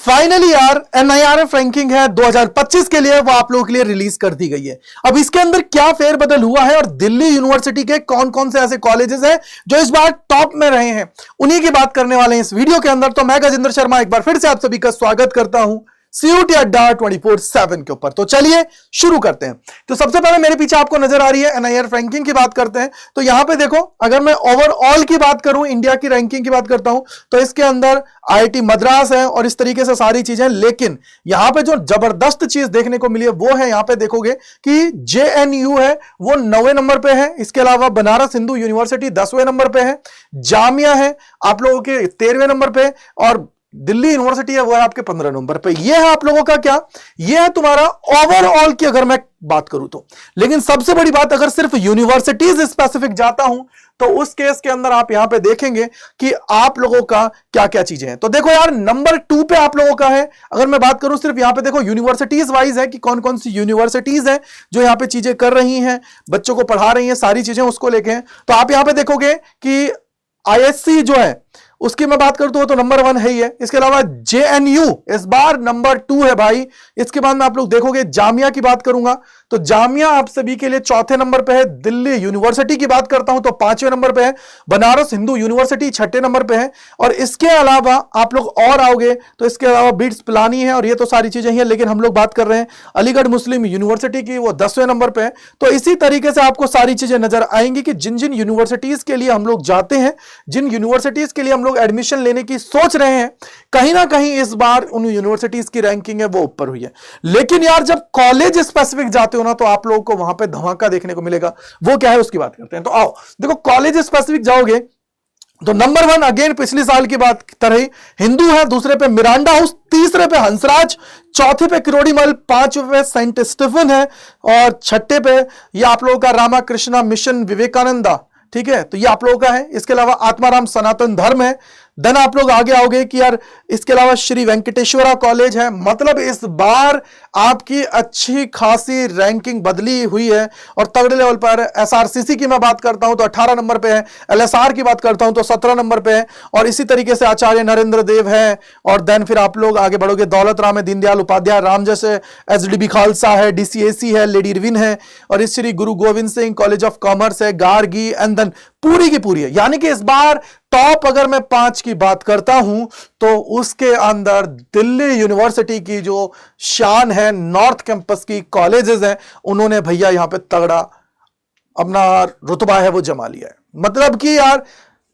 Finally यार NIRF ranking है 2025 के लिए, वो आप लोगों के लिए रिलीज कर दी गई है। अब इसके अंदर क्या फेरबदल हुआ है और दिल्ली यूनिवर्सिटी के कौन कौन से ऐसे कॉलेजेस हैं जो इस बार टॉप में रहे हैं, उन्हीं की बात करने वाले हैं इस वीडियो के अंदर। तो मैं गजेंद्र शर्मा एक बार फिर से आप सभी का स्वागत करता हूं CUET अड्डा 24/7 के ऊपर। तो चलिए शुरू करते हैं। तो सबसे पहले मेरे पीछे आपको नजर आ रही है NIRF रैंकिंग की बात करते हैं। तो यहां पे देखो, अगर मैं ओवरऑल की बात करूं, इंडिया की रैंकिंग की बात करता हूं, तो इसके अंदर IIT मद्रास है और इस तरीके से सारी चीजें। लेकिन यहां पे जो जबरदस्त चीज देखने को मिली है वो है, यहां पे देखोगे कि JNU है वो 9वें नंबर पे है। इसके अलावा बनारस हिंदू यूनिवर्सिटी 10वें नंबर पे है। जामिया है आप लोगों के 13वें नंबर पे, और दिल्ली यूनिवर्सिटी है वो है आपके 15 नंबर पे। ये है आप लोगों का क्या, ये है तुम्हारा ओवरऑल की अगर मैं बात करूं तो। लेकिन सबसे बड़ी बात, अगर सिर्फ यूनिवर्सिटीज स्पेसिफिक जाता हूं तो उस केस के अंदर आप यहां पे देखेंगे कि आप लोगों का क्या क्या चीजें हैं। तो देखो यार, नंबर 2 पे आप लोगों का है। अगर मैं बात करूं सिर्फ यहां पे देखो यूनिवर्सिटीज वाइज है कि कौन कौन सी यूनिवर्सिटीज हैं जो यहां पे चीजें कर रही हैं, बच्चों को पढ़ा रही हैं, सारी चीजें उसको लेके हैं। तो आप यहां पे देखोगे कि ISC जो है उसकी मैं बात करता हूं तो नंबर 1 है ही है। इसके अलावा JNU इस बार नंबर 2 है भाई। इसके बाद में आप लोग देखोगे जामिया की बात करूंगा तो जामिया आप सभी के लिए 4थे नंबर पे है। दिल्ली यूनिवर्सिटी की बात करता हूं तो 5वें नंबर पे है। बनारस हिंदू यूनिवर्सिटी 6ठे नंबर पे है। और इसके अलावा आप लोग और आओगे तो इसके अलावा बिट्स पिलानी है, और ये तो सारी चीजें हैं। लेकिन हम लोग बात कर रहे हैं अलीगढ़ मुस्लिम यूनिवर्सिटी की, वो 10वें नंबर पे है। तो इसी तरीके से आपको सारी चीजें नजर आएंगी कि जिन जिन यूनिवर्सिटीज के लिए हम लोग जाते हैं, जिन यूनिवर्सिटीज के लिए हम लोग एडमिशन लेने की सोच रहे हैं, कहीं ना कहीं इस बार उन यूनिवर्सिटीज की रैंकिंग है वो ऊपर हुई है। लेकिन यार जब कॉलेज स्पेसिफिक जाते हो ना तो आप लोगों को वहां पे धमाका देखने को मिलेगा। वो क्या है उसकी बात करते हैं। तो आओ देखो, कॉलेज स्पेसिफिक जाओगे तो नंबर 1 अगेन पिछली साल की बात तरह ही हिंदू है, दूसरे पे मिरांडा हाउस, तीसरे पे हंसराज, चौथे पे किरोड़ीमल, 5वें पे सेंट स्टीफन है, और 6ठे पे ये आप लोगों का रामाकृष्णा मिशन विवेकानंदा। ठीक है, तो ये आप लोगों का है। इसके अलावा आत्माराम सनातन धर्म है। देन आप लोग आगे आओगे कि यार इसके अलावा श्री वेंकटेश्वरा कॉलेज है। मतलब इस बार आपकी अच्छी खासी रैंकिंग बदली हुई है और तगड़े लेवल पर। SRCC की मैं बात करता हूं तो 18 नंबर पे है। LSR की बात करता हूं तो 17 नंबर पे है। और इसी तरीके से आचार्य नरेंद्र देव है। और देन फिर आप लोग आगे बढ़ोगे, दौलत राम है, दीनदयाल उपाध्याय, राम जैसे SDB खालसा है, DCAC है, लेडी इरविन है, और इस श्री गुरु Govind Singh college of commerce है, गार्गी, एंड देन पूरी की पूरी है। यानी कि इस बार टॉप अगर मैं 5 की बात करता हूं तो उसके अंदर दिल्ली यूनिवर्सिटी की जो शान है, नॉर्थ कैंपस की कॉलेजेस हैं, उन्होंने भैया यहां पे तगड़ा अपना रुतबा है वो जमा लिया है। मतलब कि यार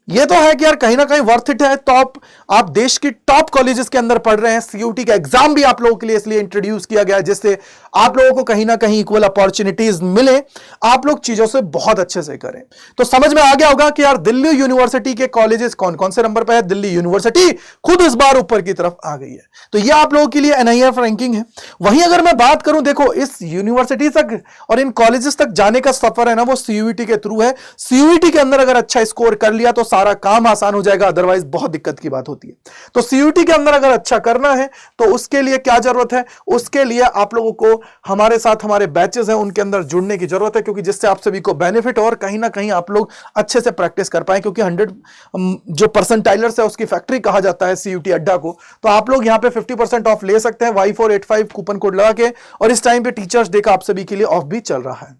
ये तो है कि यार कहीं ना कहीं वर्थ इट है। टॉप, आप देश की टॉप कॉलेजेस के अंदर पढ़ रहे हैं। CUET का एग्जाम भी आप लोगों के लिए इसलिए इंट्रोड्यूस किया गया है जिससे आप लोगों को कहीं ना कहीं इक्वल अपॉर्चुनिटीज मिले, आप लोग चीजों से बहुत अच्छे से करें। तो समझ में आ गया होगा कि यार दिल्ली यूनिवर्सिटी के कॉलेजेस कौन कौन से नंबर पर है। दिल्ली यूनिवर्सिटी खुद इस बार ऊपर की तरफ आ गई है। तो यह आप लोगों के लिए NIRF रैंकिंग है। वहीं अगर मैं बात करूं, देखो इस यूनिवर्सिटी तक और इन कॉलेजेस तक जाने का सफर है ना वो CUET के थ्रू है। CUET के अंदर अगर अच्छा स्कोर कर लिया तो सारा काम आसान हो जाएगा, अदरवाइज बहुत दिक्कत की बात होती है। तो CUET के अंदर अगर अच्छा करना है तो उसके लिए क्या जरूरत है, उसके लिए आप लोगों को हमारे साथ हमारे बैचेस हैं उनके अंदर जुड़ने की जरूरत है, क्योंकि जिससे आप सभी को बेनिफिट हो और कहीं ना कहीं आप लोग अच्छे से प्रैक्टिस कर पाए। क्योंकि 100 जो परसेंटाइलर्स है उसकी फैक्ट्री कहा जाता है CUET अड्डा को। तो आप लोग यहां पे 50% ऑफ ले सकते हैं Y485 कूपन कोड लगा के। और इस टाइम पे टीचर्स डे का आप सभी के लिए ऑफ भी चल रहा है।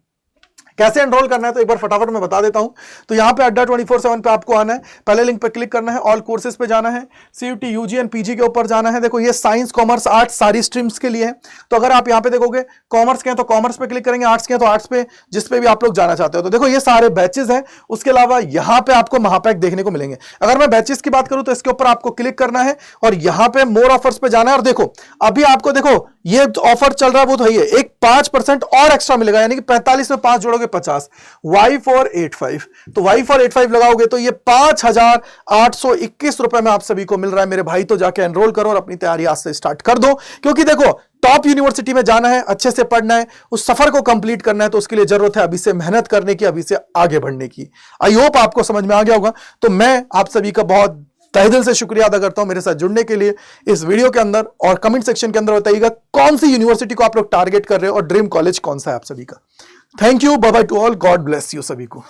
कैसे एनरोल करना है तो एक बार फटाफट मैं बता देता हूं। तो यहां पे अड्डा 24/7 पे आपको आना है, पहले लिंक पे क्लिक करना है, ऑल कोर्सेज पे जाना है, CUET UG एंड PG के ऊपर जाना है। देखो ये साइंस, कॉमर्स, आर्ट्स सारी स्ट्रीम्स के लिए है। तो अगर आप यहां पे देखोगे कॉमर्स के हैं तो कॉमर्स पे क्लिक करेंगे, आर्ट्स के हैं तो आर्ट्स पे, जिस पे भी आप लोग जाना चाहते हो। तो देखो ये सारे बैचेस हैं। उसके अलावा यहां पे आपको महापैक देखने को मिलेंगे। अगर मैं बैचेस की बात करूं तो इसके ऊपर आपको क्लिक करना है और यहां पे मोर ऑफर्स पे जाना है। और देखो अभी आपको देखो ये ऑफर चल रहा है वो तो है, एक 5% और एक्स्ट्रा मिलेगा, यानी कि 45 में 5 जोड़ोगे 50, Y485। तो Y485 लगाओगे तो ये 5,821 रुपए में आप सभी को मिल रहा है। मेरे भाई तो जाके एनरोल करो और अपनी तैयारी आज से स्टार्ट कर दो, क्योंकि देखो टॉप यूनिवर्सिटी में जाना है, अच्छे से पढ़ना है, उस सफर को कंप्लीट करना है। तो उसके लिए जरूरत है अभी से मेहनत करने की, अभी से आगे बढ़ने की। आई होप आपको समझ में आ गया होगा। तो मैं आप सभी का बहुत तहे दिल से शुक्रिया अदा करता हूं मेरे साथ जुड़ने के लिए इस वीडियो के अंदर। और कमेंट सेक्शन के अंदर बताइएगा कौन सी यूनिवर्सिटी को आप लोग टारगेट कर रहे हो और ड्रीम कॉलेज कौन सा है आप सभी का। Thank you, bye bye to all, God bless you सभी को।